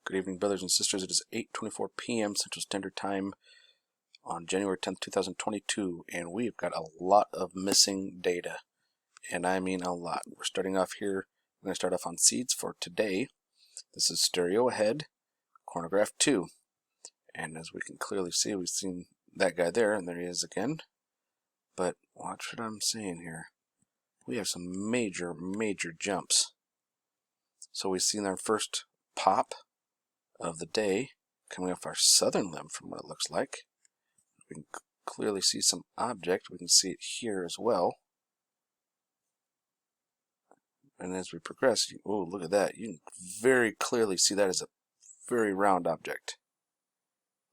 Good evening, brothers and sisters. It is 8:24 p.m. Central Standard Time on January 10th, 2022, and we've got a lot of missing data, and I mean a lot. We're starting off here. We're going to start off on seeds for today. This is stereo ahead, chronograph 2, and as we can clearly see, we've seen that guy there, and there he is again. But watch what I'm saying here. We have some major jumps. So we've seen our first pop of the day coming off our southern limb from what it looks like. We can clearly see some object. We can see it here as well. And as we progress, oh, look at that. You can very clearly see that as a very round object.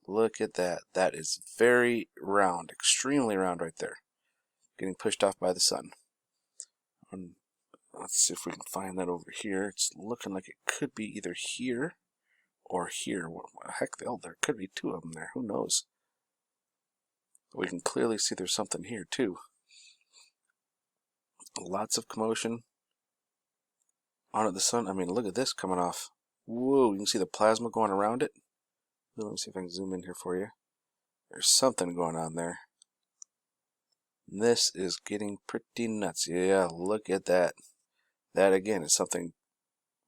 Look at that. That is very round, extremely round right there. Getting pushed off by the sun. Let's see if we can find that over here. It's looking like it could be either here or here. What the heck, there could be two of them there. Who knows? We can clearly see there's something here too. Lots of commotion onto the sun. I mean, look at this coming off. Whoa, you can see the plasma going around it. Let me see if I can zoom in here for you. There's something going on there. This is getting pretty nuts. Yeah, look at that. That again is something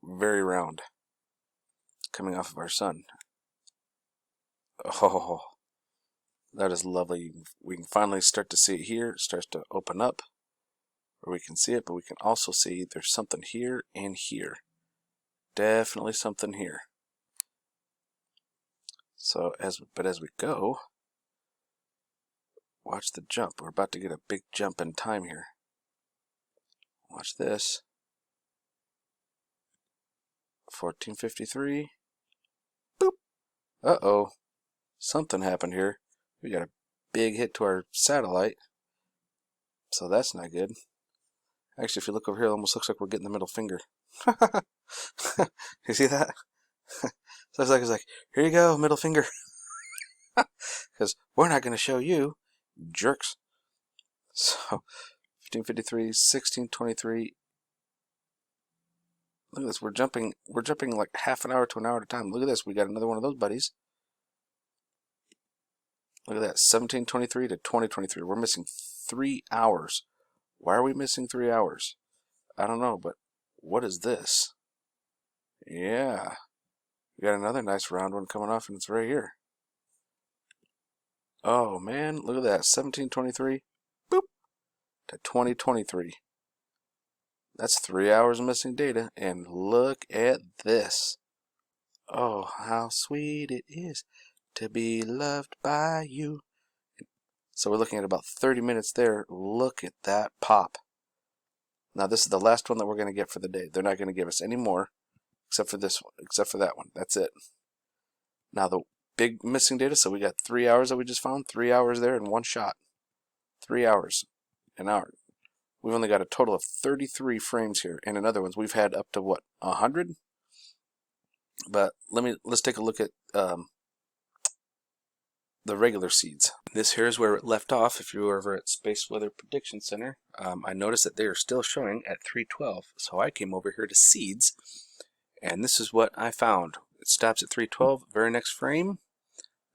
very round coming off of our sun. Oh, that is lovely. We can finally start to see it here. It starts to open up where we can see it, but we can also see there's something here and here. Definitely something here. So as we go, watch the jump. We're about to get a big jump in time here. Watch this. 1453. Boop. Uh-oh. Something happened here. We got a big hit to our satellite. So that's not good. Actually, if you look over here, it almost looks like we're getting the middle finger. You see that? So it's like, here you go, middle finger. Because we're not going to show you, jerks. So, 1553, 1623. Look at this. We're jumping like half an hour to an hour at a time. Look at this. We got another one of those buddies. Look at that. 1723 to 2023. We're missing 3 hours. Why are we missing 3 hours? I don't know, but what is this? Yeah. We got another nice round one coming off, and it's right here. Oh, man. Look at that. 1723. Boop. To 2023. That's 3 hours of missing data, and look at this. Oh, how sweet it is to be loved by you. So we're looking at about 30 minutes there. Look at that pop. Now this is the last one that we're going to get for the day. They're not going to give us any more except for this one, except for that one. That's it. Now the big missing data, so we got 3 hours that we just found. 3 hours there in one shot. 3 hours. An hour. We've only got a total of 33 frames here, and in other ones we've had up to what, 100? But let's take a look at the regular seeds. This here is where it left off. If you were over at Space Weather Prediction Center, I noticed that they are still showing at 312. So I came over here to seeds, and this is what I found. It stops at 312. Very next frame.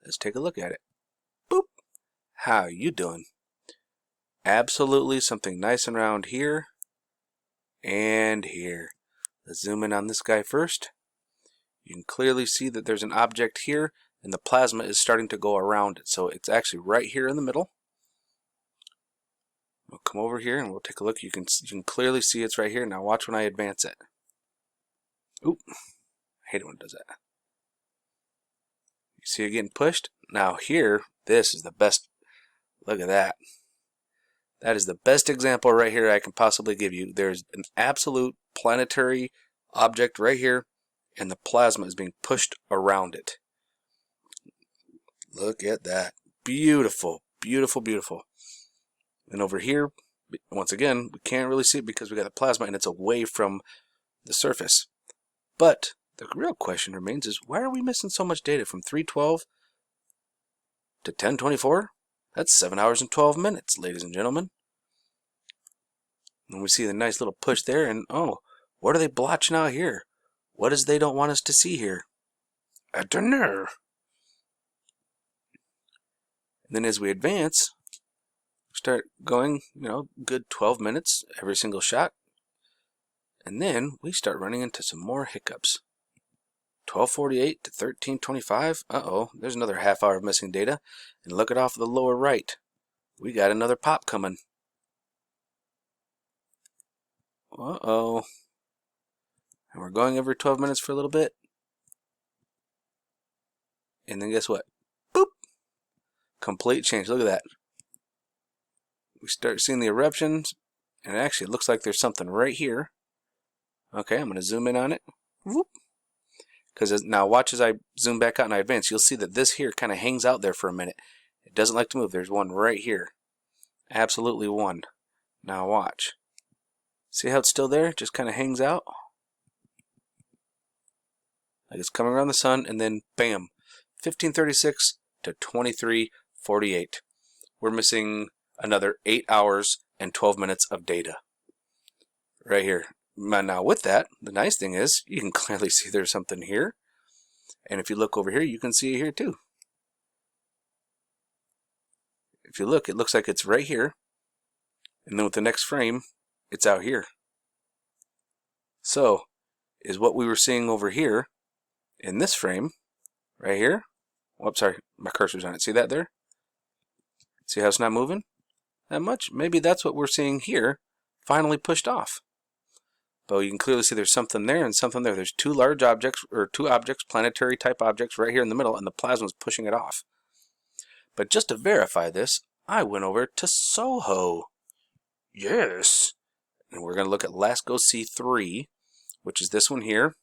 Let's take a look at it. Boop. How you doing? Absolutely something nice and round here and here. Let's zoom in on this guy first. You can clearly see that there's an object here, and the plasma is starting to go around it. So it's actually right here in the middle. We'll come over here and we'll take a look. You can clearly see it's right here. Now watch when I advance it. Oop. I hate it when it does that. You see it getting pushed? Now here, this is the best. Look at that. That is the best example right here I can possibly give you. There's an absolute planetary object right here, and the plasma is being pushed around it. Look at that. Beautiful, beautiful, beautiful. And over here, once again, we can't really see it because we got the plasma and it's away from the surface. But the real question remains is, why are we missing so much data from 312 to 1024? That's 7 hours and 12 minutes, ladies and gentlemen. And we see the nice little push there, and oh, what are they blotching out here? What is they don't want us to see here? I don't know. And then as we advance, start going, good 12 minutes every single shot. And then we start running into some more hiccups. 12:48 to 13:25. Uh-oh, there's another half hour of missing data. And look at off the lower right. We got another pop coming. Uh-oh. And we're going every 12 minutes for a little bit. And then guess what? Boop! Complete change. Look at that. We start seeing the eruptions. And it actually looks like there's something right here. Okay, I'm going to zoom in on it. Whoop! Because now watch as I zoom back out and I advance. You'll see that this here kind of hangs out there for a minute. It doesn't like to move. There's one right here. Absolutely one. Now watch. See how it's still there? Just kind of hangs out. Like it's coming around the sun, and then bam. 15:36 to 23:48. We're missing another 8 hours and 12 minutes of data. Right here. Now with that, the nice thing is you can clearly see there's something here. And if you look over here, you can see it here too. If you look, it looks like it's right here. And then with the next frame, it's out here. So, is what we were seeing over here in this frame, right here. Whoops, sorry, my cursor's on it. See that there? See how it's not moving that much? Maybe that's what we're seeing here, finally pushed off. But you can clearly see there's something there and something there. There's two large objects, or two objects, planetary type objects right here in the middle, and the plasma's pushing it off. But just to verify this, I went over to Soho. Yes. And we're going to look at Lasco C3, which is this one here.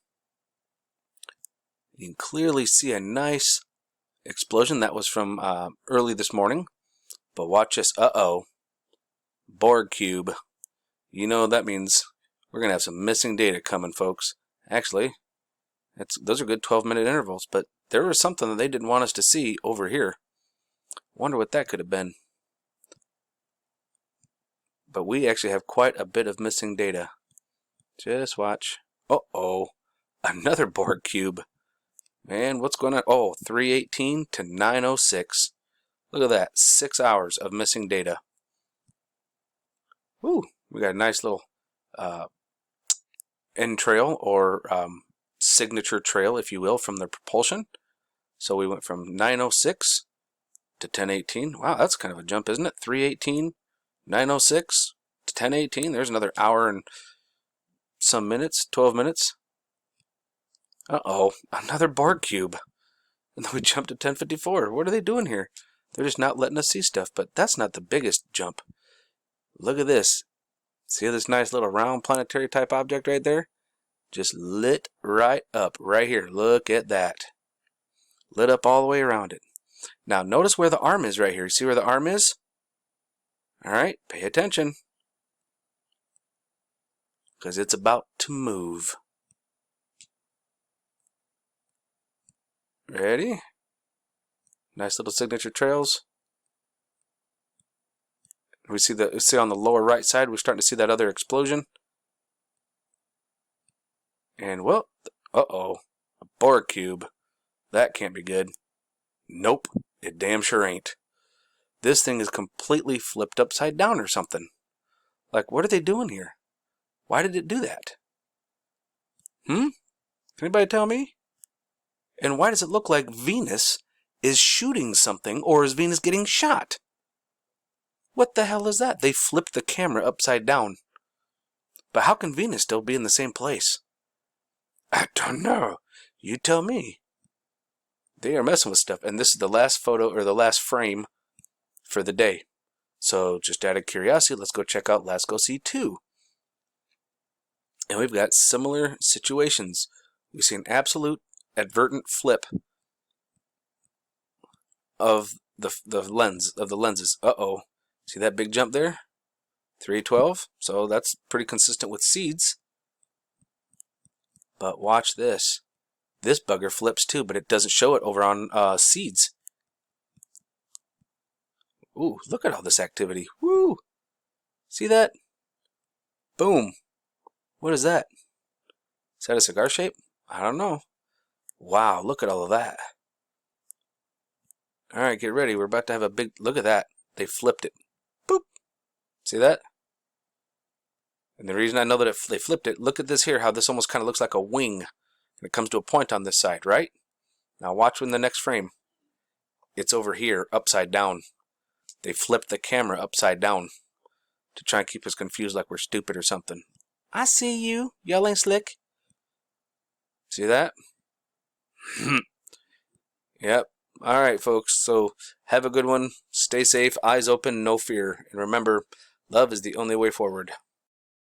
You can clearly see a nice explosion. That was from early this morning. But watch this. Uh-oh. Borg cube. You know what that means. We're going to have some missing data coming, folks. Actually, those are good 12-minute intervals, but there was something that they didn't want us to see over here. Wonder what that could have been. But we actually have quite a bit of missing data. Just watch. Uh-oh. Another Borg cube. Man, what's going on? Oh, 3:18 to 9:06. Look at that. 6 hours of missing data. Ooh, we got a nice little end trail, or signature trail, if you will, from the propulsion. So we went from 9:06 to 10:18. Wow, that's kind of a jump, isn't it? 3:18, 9:06 to 10:18. There's another hour and some minutes, 12 minutes. Uh-oh, another Borg cube. And then we jumped to 10:54. What are they doing here? They're just not letting us see stuff, but that's not the biggest jump. Look at this. See this nice little round planetary type object right there? Just lit right up right here. Look at that. Lit up all the way around it. Now notice where the arm is right here. See where the arm is? Alright, pay attention. Because it's about to move. Ready? Nice little signature trails. We see on the lower right side, we're starting to see that other explosion. And well, uh-oh, a Borg cube. That can't be good. Nope, it damn sure ain't. This thing is completely flipped upside down or something. Like, what are they doing here? Why did it do that? Can anybody tell me? And why does it look like Venus is shooting something, or is Venus getting shot? What the hell is that? They flipped the camera upside down. But how can Venus still be in the same place? I don't know. You tell me. They are messing with stuff. And this is the last photo, or the last frame for the day. So just out of curiosity, let's go check out Lasco C2. And we've got similar situations. We see an absolute advertent flip of the lenses. Uh-oh. See that big jump there? 312. So that's pretty consistent with seeds. But watch this. This bugger flips too, but it doesn't show it over on seeds. Ooh, look at all this activity. Woo! See that? Boom. What is that? Is that a cigar shape? I don't know. Wow, look at all of that. All right, get ready. We're about to have a big, look at that. They flipped it. Boop. See that? And the reason I know that they flipped it, look at this here, how this almost kind of looks like a wing. And it comes to a point on this side, right? Now watch in the next frame. It's over here, upside down. They flipped the camera upside down to try and keep us confused like we're stupid or something. I see you. Y'all ain't slick. See that? Yep. All right, folks. So have a good one. Stay safe. Eyes open. No fear. And remember, love is the only way forward.